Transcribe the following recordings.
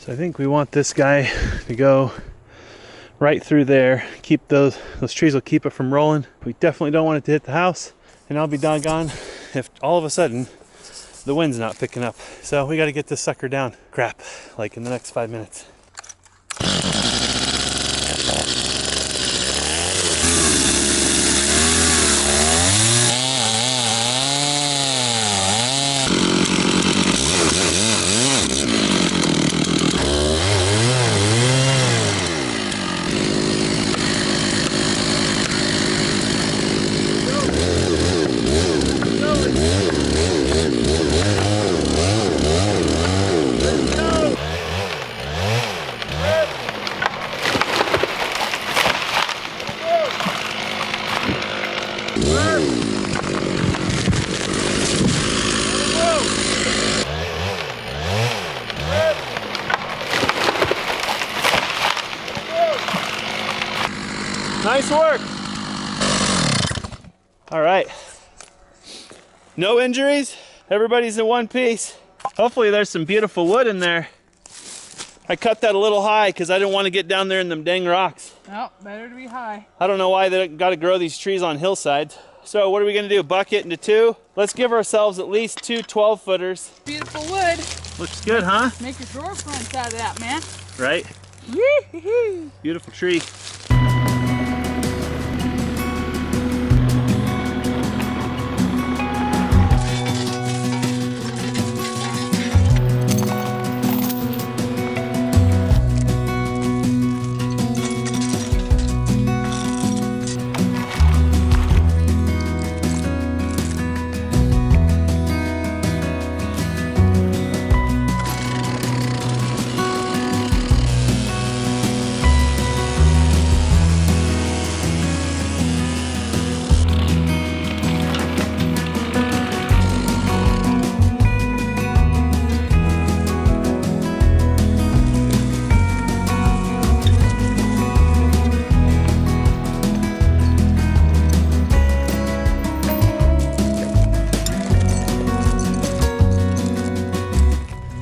So I think we want this guy to go right through there. Keep those trees will keep it from rolling. We definitely don't want it to hit the house. And I'll be doggone if all of a sudden the wind's not picking up. So we got to get this sucker down. Crap, like in the next 5 minutes. Nice work. All right. No injuries. Everybody's in one piece. Hopefully there's some beautiful wood in there. I cut that a little high because I didn't want to get down there in them dang rocks. No, better to be high. I don't know why they got to grow these trees on hillsides. So what are we going to do? Buck it into two? Let's give ourselves at least two 12-footers. Beautiful wood. Looks good, huh? Make your drawer fronts out of that, man. Right? Beautiful tree.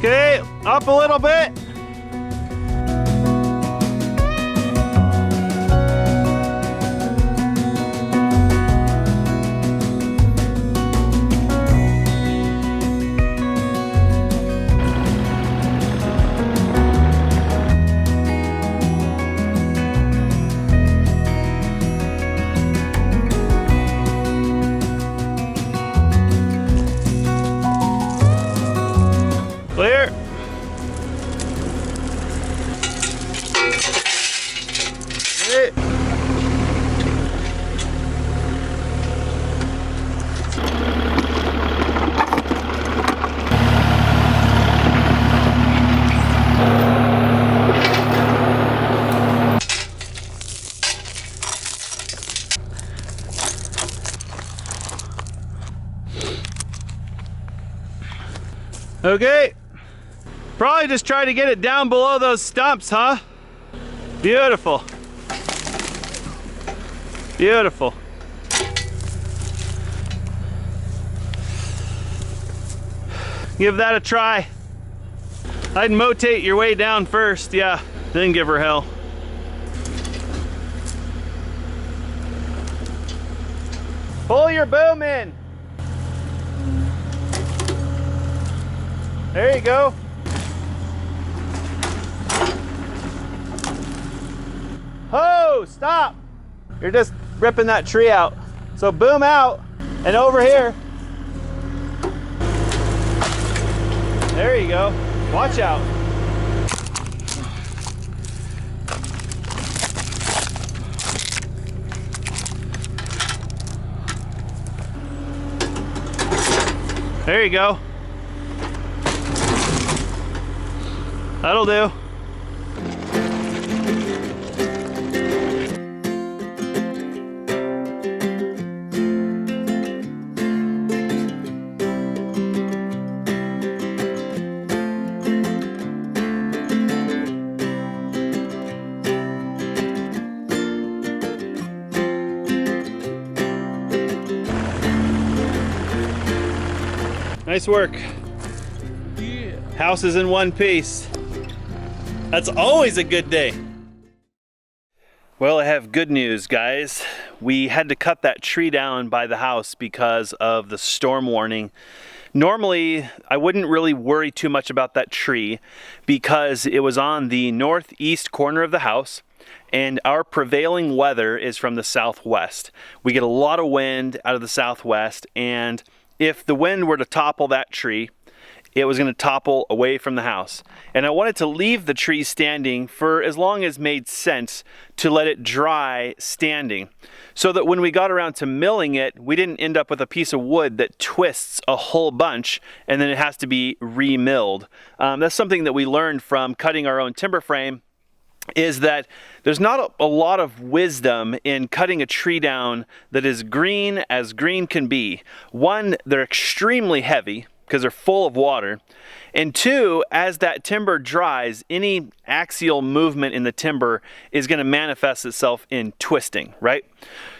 Okay, up a little bit. Clear. Hey. Okay. Probably just try to get it down below those stumps, huh? Beautiful. Beautiful. Give that a try. I'd motate your way down first, yeah, then give her hell. Pull your boom in. There you go. Oh, stop. You're just ripping that tree out. So boom out and over here. There you go. Watch out. There you go. That'll do. Nice work. Yeah. House is in one piece. That's always a good day. Well, I have good news, guys. We had to cut that tree down by the house because of the storm warning. Normally, I wouldn't really worry too much about that tree because it was on the northeast corner of the house and our prevailing weather is from the southwest. We get a lot of wind out of the southwest, and if the wind were to topple that tree, it was going to topple away from the house. And I wanted to leave the tree standing for as long as made sense to let it dry standing, so that when we got around to milling it, we didn't end up with a piece of wood that twists a whole bunch and then it has to be re-milled. That's something that we learned from cutting our own timber frame, is that there's not a lot of wisdom in cutting a tree down that is green as green can be. One, they're extremely heavy because they're full of water. And two, as that timber dries, any axial movement in the timber is going to manifest itself in twisting, right?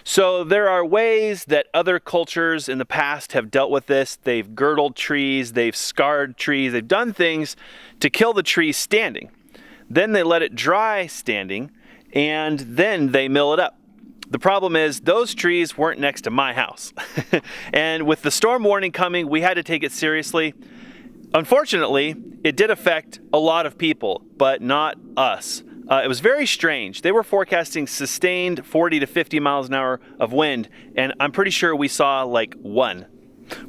So there are ways that other cultures in the past have dealt with this. They've girdled trees, they've scarred trees, they've done things to kill the tree standing. Then they let it dry standing, and then they mill it up. The problem is those trees weren't next to my house. And with the storm warning coming, we had to take it seriously. Unfortunately, it did affect a lot of people, but not us. It was very strange. They were forecasting sustained 40 to 50 miles an hour of wind, and I'm pretty sure we saw like one,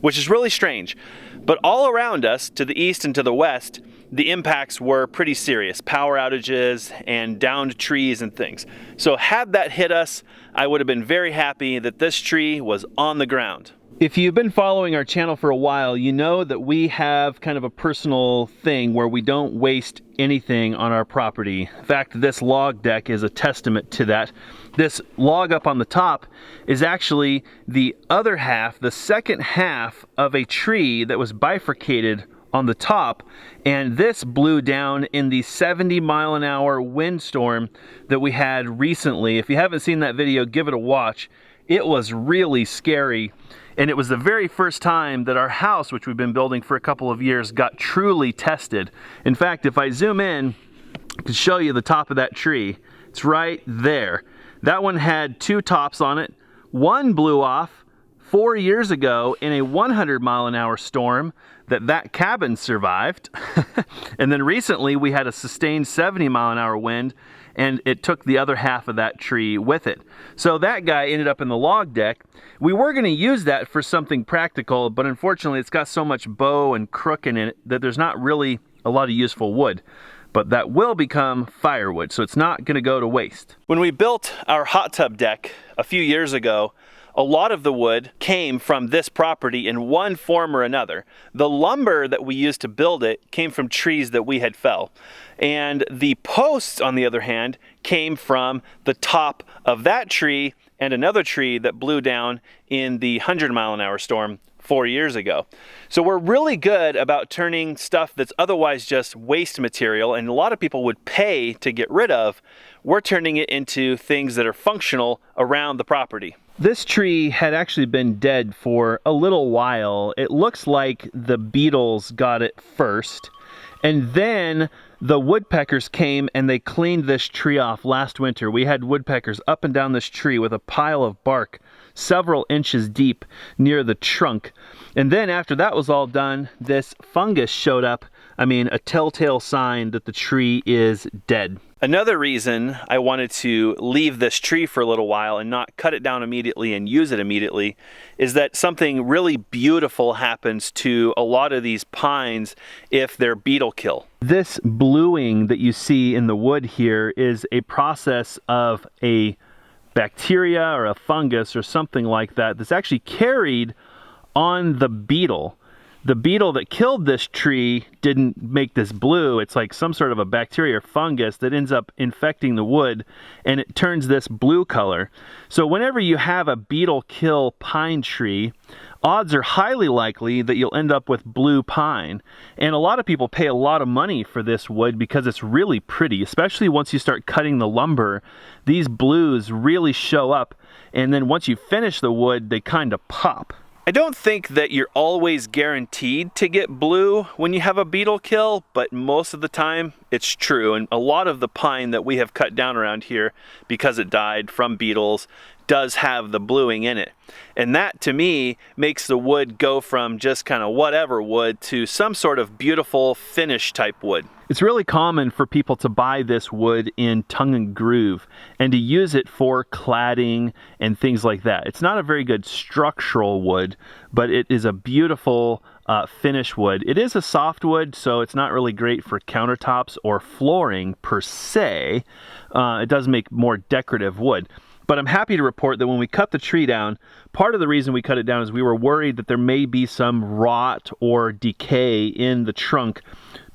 which is really strange. But all around us, to the east and to the west, the impacts were pretty serious. Power outages and downed trees and things. So had that hit us, I would have been very happy that this tree was on the ground. If you've been following our channel for a while, you know that we have kind of a personal thing where we don't waste anything on our property. In fact, this log deck is a testament to that. This log up on the top is actually the other half, the second half of a tree that was bifurcated on the top, and this blew down in the 70-mile-an-hour windstorm that we had recently. If you haven't seen that video, give it a watch. It was really scary, and it was the very first time that our house, which we've been building for a couple of years, got truly tested. In fact, if I zoom in, I can show you the top of that tree. It's right there. That one had two tops on it. One blew off 4 years ago in a 100-mile-an-hour storm that cabin survived. And then recently we had a sustained 70-mile-an-hour wind, and it took the other half of that tree with it. So that guy ended up in the log deck. We were going to use that for something practical, but unfortunately it's got so much bow and crook in it that there's not really a lot of useful wood. But that will become firewood, so it's not going to go to waste. When we built our hot tub deck a few years ago, a lot of the wood came from this property in one form or another. The lumber that we used to build it came from trees that we had fell. And the posts, on the other hand, came from the top of that tree and another tree that blew down in the 100-mile-an-hour storm 4 years ago. So we're really good about turning stuff that's otherwise just waste material and a lot of people would pay to get rid of, we're turning it into things that are functional around the property. This tree had actually been dead for a little while. It looks like the beetles got it first, and then the woodpeckers came and they cleaned this tree off last winter. We had woodpeckers up and down this tree with a pile of bark several inches deep near the trunk. And then after that was all done, this fungus showed up. I mean, a telltale sign that the tree is dead. Another reason I wanted to leave this tree for a little while and not cut it down immediately and use it immediately is that something really beautiful happens to a lot of these pines if they're beetle kill. This bluing that you see in the wood here is a process of a bacteria or a fungus or something like that that's actually carried on the beetle. The beetle that killed this tree didn't make this blue. It's like some sort of a bacteria or fungus that ends up infecting the wood and it turns this blue color. So whenever you have a beetle kill pine tree, odds are highly likely that you'll end up with blue pine. And a lot of people pay a lot of money for this wood because it's really pretty, especially once you start cutting the lumber. These blues really show up, and then once you finish the wood, they kind of pop. I don't think that you're always guaranteed to get blue when you have a beetle kill, but most of the time it's true. And a lot of the pine that we have cut down around here, because it died from beetles, does have the bluing in it. And that, to me, makes the wood go from just kind of whatever wood to some sort of beautiful finish type wood. It's really common for people to buy this wood in tongue and groove and to use it for cladding and things like that. It's not a very good structural wood, but it is a beautiful finish wood. It is a soft wood, so it's not really great for countertops or flooring per se. It does make more decorative wood. But I'm happy to report that when we cut the tree down, part of the reason we cut it down is we were worried that there may be some rot or decay in the trunk,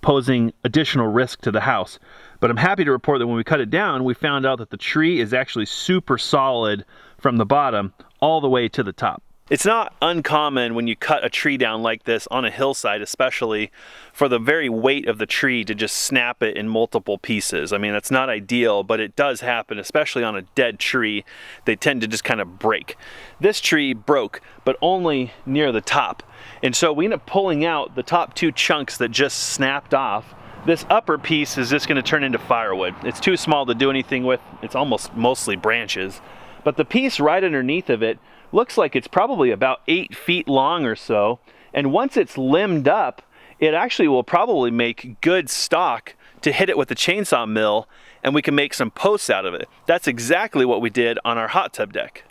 posing additional risk to the house. But I'm happy to report that when we cut it down, we found out that the tree is actually super solid from the bottom all the way to the top. It's not uncommon when you cut a tree down like this on a hillside, especially, for the very weight of the tree to just snap it in multiple pieces. I mean, that's not ideal, but it does happen, especially on a dead tree. They tend to just kind of break. This tree broke, but only near the top. And so we end up pulling out the top two chunks that just snapped off. This upper piece is just going to turn into firewood. It's too small to do anything with. It's almost mostly branches. But the piece right underneath of it looks like it's probably about 8 feet long or so. And once it's limbed up, it actually will probably make good stock to hit it with the chainsaw mill, and we can make some posts out of it. That's exactly what we did on our hot tub deck.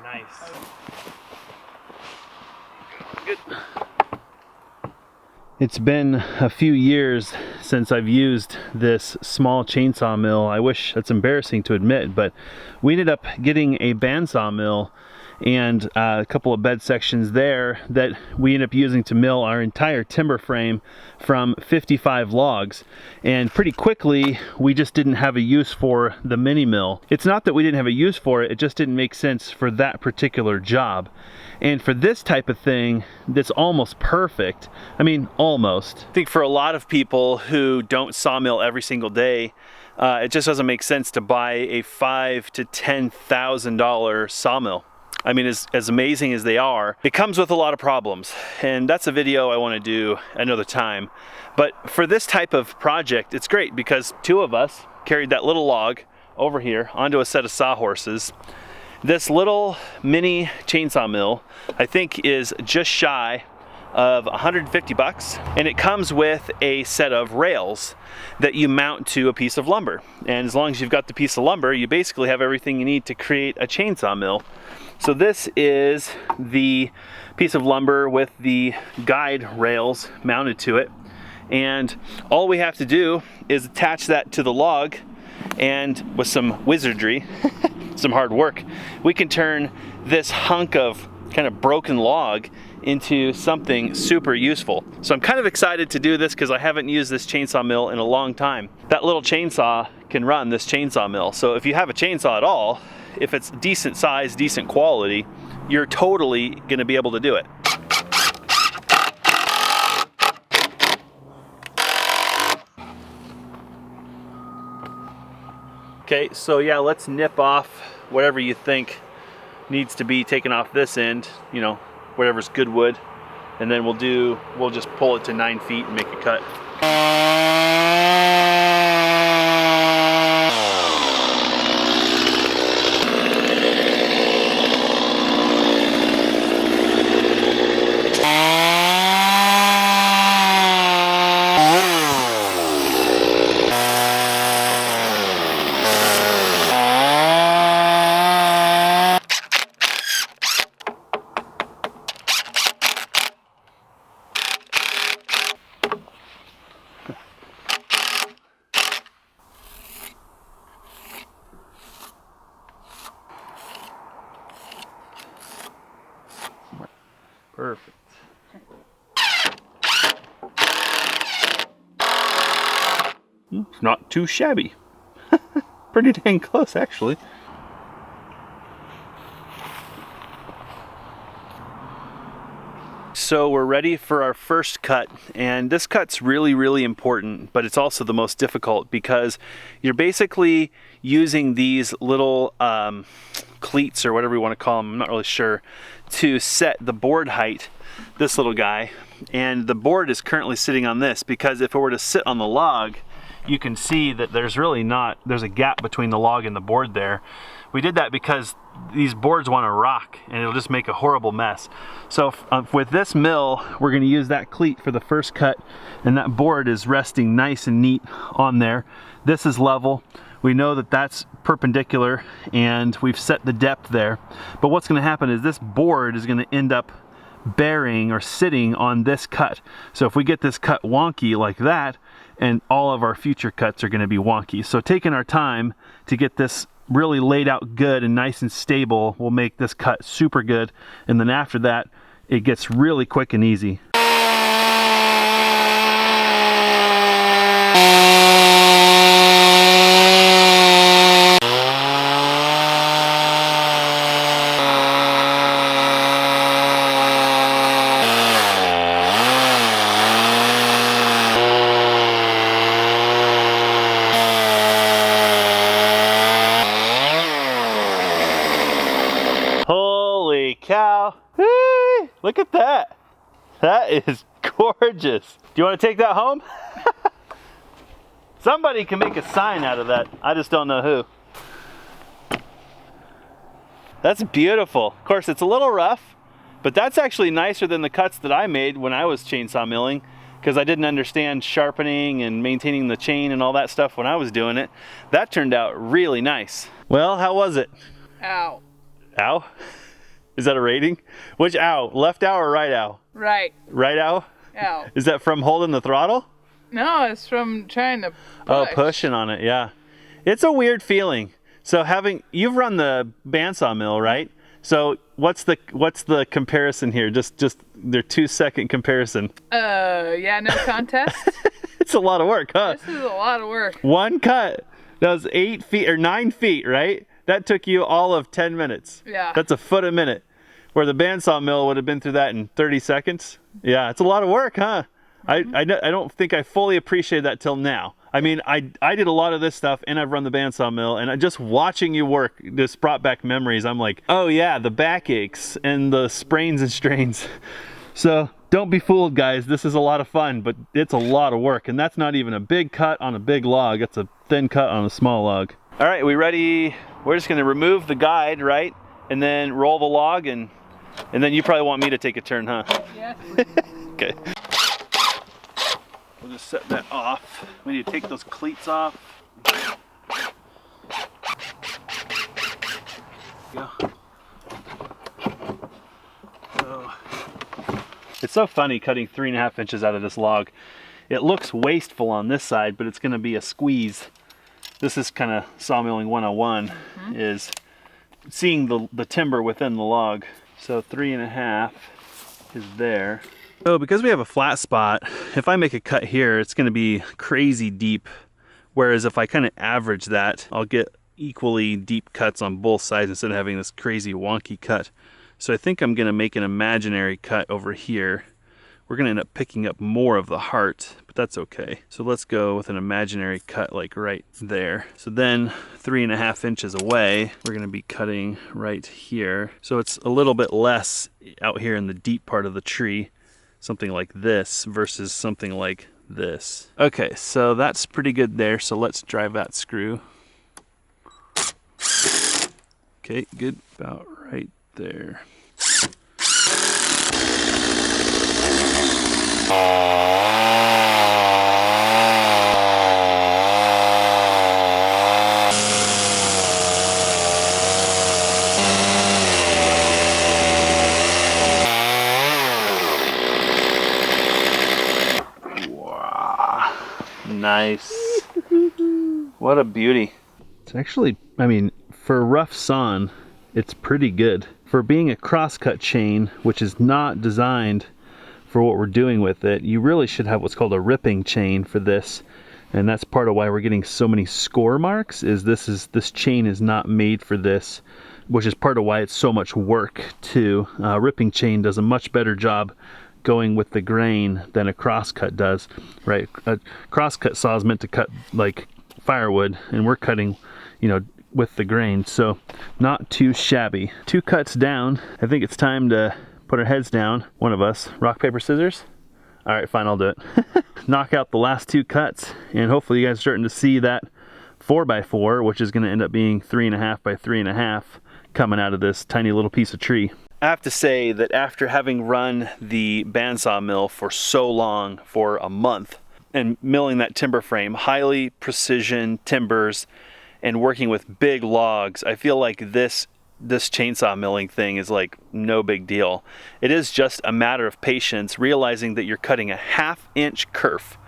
Nice. Good. It's been a few years since I've used this small chainsaw mill. I wish, that's embarrassing to admit, but we ended up getting a bandsaw mill and a couple of bed sections there that we ended up using to mill our entire timber frame from 55 logs. And pretty quickly, we just didn't have a use for the mini mill. It's not that we didn't have a use for it, it just didn't make sense for that particular job. And for this type of thing, that's almost perfect. I mean, almost. I think for a lot of people who don't sawmill every single day, it just doesn't make sense to buy a $5,000 to $10,000 sawmill. I mean, as amazing as they are, it comes with a lot of problems. And that's a video I want to do another time. But for this type of project, it's great because two of us carried that little log over here onto a set of sawhorses. This little mini chainsaw mill, I think, is just shy of 150 bucks, and it comes with a set of rails that you mount to a piece of lumber. And as long as you've got the piece of lumber, you basically have everything you need to create a chainsaw mill. So this is the piece of lumber with the guide rails mounted to it, and all we have to do is attach that to the log, and with some wizardry, some hard work, we can turn this hunk of kind of broken log into something super useful. So I'm kind of excited to do this because I haven't used this chainsaw mill in a long time. That little chainsaw can run this chainsaw mill. So if you have a chainsaw at all, if it's decent size, decent quality, you're totally going to be able to do it. Okay, so yeah, let's nip off whatever you think needs to be taken off this end, you know, whatever's good wood, and then we'll just pull it to 9 feet and make a cut. Perfect. Not too shabby. Pretty dang close, actually. So we're ready for our first cut, and this cut's really important, but it's also the most difficult because you're basically using these little cleats, or whatever you want to call them, I'm not really sure, to set the board height, this little guy. And the board is currently sitting on this because if it were to sit on the log, you can see that there's a gap between the log and the board there. We did that because these boards want to rock and it'll just make a horrible mess. So with this mill, we're going to use that cleat for the first cut, and that board is resting nice and neat on there. This is level. We know that that's perpendicular and we've set the depth there. But what's going to happen is this board is going to end up bearing or sitting on this cut. So if we get this cut wonky like that, and all of our future cuts are going to be wonky. So taking our time to get this really laid out good and nice and stable will make this cut super good, and then after that it gets really quick and easy. Holy cow. Whee! Look at that. That is gorgeous. Do you want to take that home? Somebody can make a sign out of that. I just don't know who. That's beautiful. Of course, it's a little rough, but that's actually nicer than the cuts that I made when I was chainsaw milling, because I didn't understand sharpening and maintaining the chain and all that stuff when I was doing it. That turned out really nice. Well, how was it? Ow. Ow? Is that a rating? Which ow? Left ow or right ow? Right. Right ow? Ow. Is that from holding the throttle? No, it's from trying to push. Oh, pushing on it, yeah. It's a weird feeling. So you've run the bandsaw mill, right? So what's the comparison here? Just their 2-second comparison. Yeah, no contest. It's a lot of work, huh? This is a lot of work. One cut. That was 8 feet or 9 feet, right? That took you all of 10 minutes. Yeah. That's a foot a minute. Where the bandsaw mill would have been through that in 30 seconds. Yeah, it's a lot of work, huh? I don't think I fully appreciated that till now. I mean, I did a lot of this stuff and I've run the bandsaw mill, and just watching you work just brought back memories. I'm like, oh yeah, the back aches and the sprains and strains. So don't be fooled, guys. This is a lot of fun, but it's a lot of work, and that's not even a big cut on a big log. It's a thin cut on a small log. All right, we ready? We're just gonna remove the guide, right? And then roll the log, and then you probably want me to take a turn, huh? Yes. Okay. We'll just set that off. We need to take those cleats off. Go. So, it's so funny cutting 3.5 inches out of this log. It looks wasteful on this side, but it's gonna be a squeeze. This is kind of sawmilling 101, is seeing the timber within the log. So 3.5 is there. So because we have a flat spot, if I make a cut here, it's going to be crazy deep. Whereas if I kind of average that, I'll get equally deep cuts on both sides instead of having this crazy wonky cut. So I think I'm going to make an imaginary cut over here. We're going to end up picking up more of the heart, but that's okay. So let's go with an imaginary cut like right there. So then 3.5 inches away, we're going to be cutting right here. So it's a little bit less out here in the deep part of the tree, something like this versus something like this. Okay, so that's pretty good there. So let's drive that screw. Okay, good, about right there. Wow, nice. What a beauty. It's actually, I mean, for rough sawn, it's pretty good. for being a crosscut chain, which is not designed for what we're doing with it, you really should have what's called a ripping chain for this. And that's part of why we're getting so many score marks, is this chain is not made for this, which is part of why it's so much work too. Ripping chain does a much better job going with the grain than a crosscut does, right? A crosscut saw is meant to cut like firewood, and we're cutting, you know, with the grain, so not too shabby. 2 cuts down. I think it's time to put our heads down. One of us. Rock, paper, scissors? All right, fine, I'll do it. Knock out the last 2 cuts, and hopefully you guys are starting to see that 4x4, which is gonna end up being 3.5 by 3.5, coming out of this tiny little piece of tree. I have to say that after having run the bandsaw mill for so long, for a month, and milling that timber frame, highly precision timbers, and working with big logs, I feel like this chainsaw milling thing is like no big deal. It is just a matter of patience, realizing that you're cutting a 1/2 inch kerf,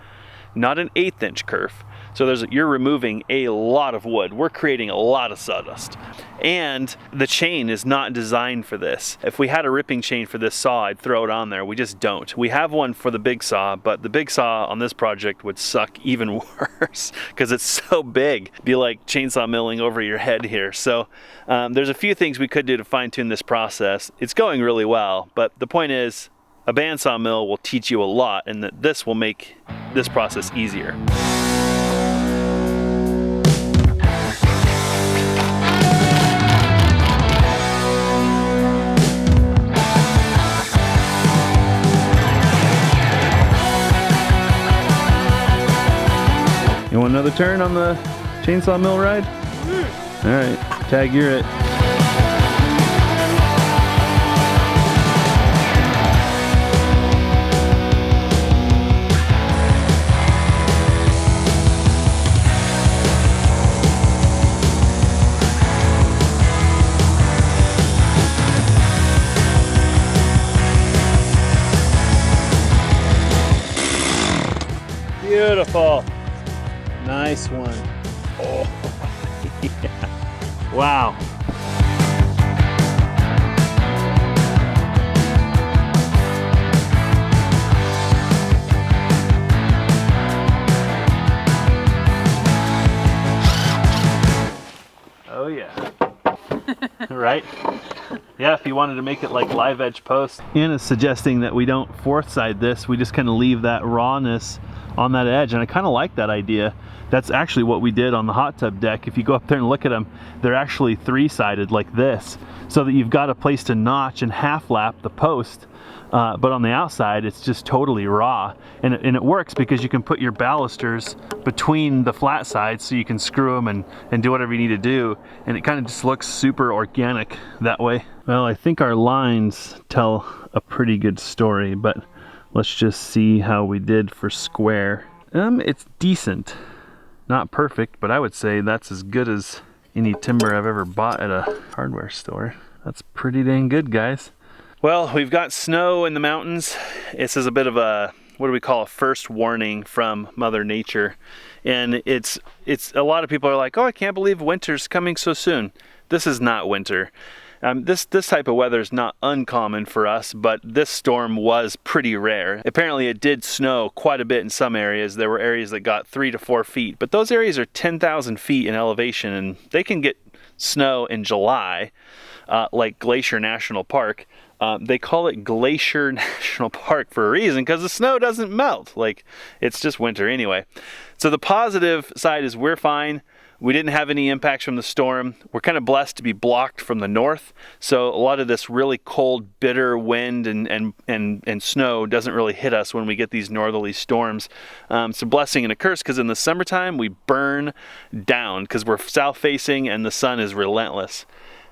not an 1/8 inch kerf. So you're removing a lot of wood. We're creating a lot of sawdust. And the chain is not designed for this. If we had a ripping chain for this saw, I'd throw it on there. We just don't. We have one for the big saw, but the big saw on this project would suck even worse because it's so big. It'd be like chainsaw milling over your head here. So there's a few things we could do to fine tune this process. It's going really well, but the point is, a bandsaw mill will teach you a lot, and that this will make this process easier. You want another turn on the chainsaw mill ride? All right, Tag, you're it. Beautiful. Nice one. Oh, yeah. Wow. Oh yeah. Right? Yeah, if you wanted to make it like live edge post. Anna's suggesting that we don't fourth side this, we just kind of leave that rawness on that edge, and I kind of like that idea. That's actually what we did on the hot tub deck. If you go up there and look at them, they're actually 3-sided like this, so that you've got a place to notch and half lap the post, but on the outside it's just totally raw, and it works because you can put your balusters between the flat sides so you can screw them and do whatever you need to do, and it kind of just looks super organic that way. Well, I think our lines tell a pretty good story, but let's just see how we did for square. It's decent. Not perfect, but I would say that's as good as any timber I've ever bought at a hardware store. That's pretty dang good, guys. Well, we've got snow in the mountains. This is a bit of a, what do we call, a first warning from Mother Nature. And it's a lot of people are like, oh, I can't believe winter's coming so soon. This is not winter. This type of weather is not uncommon for us, but this storm was pretty rare. Apparently it did snow quite a bit in some areas. There were areas that got 3 to 4 feet, but those areas are 10,000 feet in elevation, and they can get snow in July, like Glacier National Park. They call it Glacier National Park for a reason, because the snow doesn't melt. Like, it's just winter anyway. So the positive side is we're fine. We didn't have any impacts from the storm. We're kind of blessed to be blocked from the north, so a lot of this really cold, bitter wind and snow doesn't really hit us when we get these northerly storms. It's a blessing and a curse, because in the summertime we burn down because we're south facing and the sun is relentless.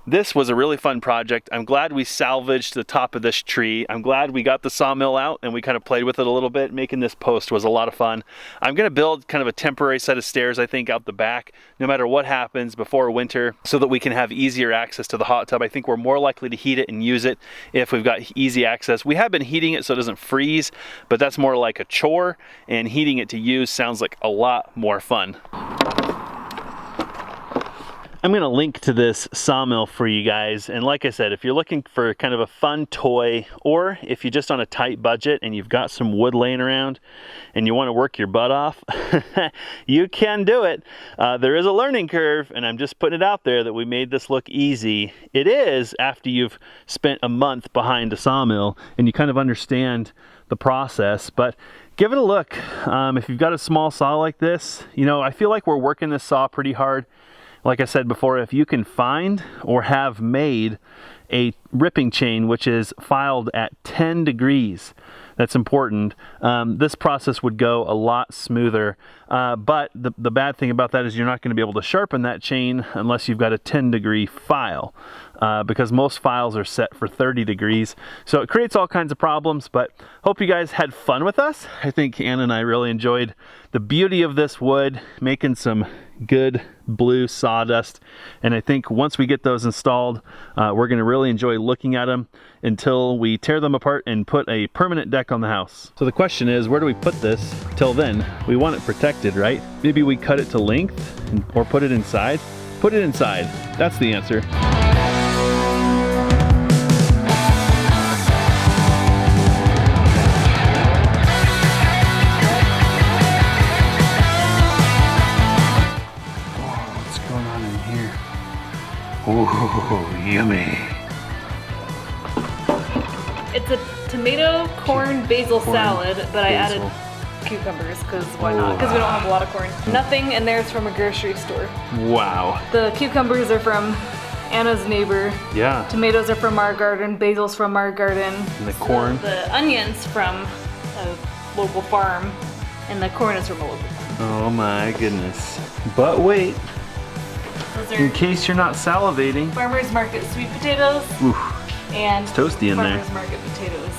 This was a really fun project. I'm glad we salvaged the top of this tree. I'm glad we got the sawmill out and we kind of played with it a little bit. Making this post was a lot of fun. I'm gonna build kind of a temporary set of stairs, I think, out the back, no matter what happens before winter, so that we can have easier access to the hot tub. I think we're more likely to heat it and use it if we've got easy access. We have been heating it so it doesn't freeze, but that's more like a chore, and heating it to use sounds like a lot more fun. I'm gonna link to this sawmill for you guys, and like I said, if you're looking for kind of a fun toy, or if you're just on a tight budget and you've got some wood laying around and you want to work your butt off, you can do it. There is a learning curve, and I'm just putting it out there that we made this look easy. It is after you've spent a month behind a sawmill and you kind of understand the process, but give it a look. If you've got a small saw like this, you know, I feel like we're working this saw pretty hard. Like I said before, if you can find or have made a ripping chain which is filed at 10 degrees, that's important, this process would go a lot smoother. But the bad thing about that is you're not going to be able to sharpen that chain unless you've got a 10-degree file, because most files are set for 30 degrees. So it creates all kinds of problems, but hope you guys had fun with us. I think Anna and I really enjoyed the beauty of this wood, making some good blue sawdust, and I think once we get those installed, we're going to really enjoy looking at them until we tear them apart and put a permanent deck on the house. So the question is, where do we put this? Till then, we want it protected, right? Maybe we cut it to length or put it inside? Put it inside. That's the answer. Oh, yummy. It's a tomato, corn, basil salad, but I added cucumbers because why not? Because we don't have a lot of corn. Nothing in there is from a grocery store. Wow. The cucumbers are from Anna's neighbor. Yeah. Tomatoes are from our garden, basil's from our garden. And the corn? The onions from a local farm, and the corn is from a local farm. Oh my goodness. But wait. In case you're not salivating. Farmer's Market sweet potatoes. Oof. And it's toasty in there. Farmer's Market potatoes.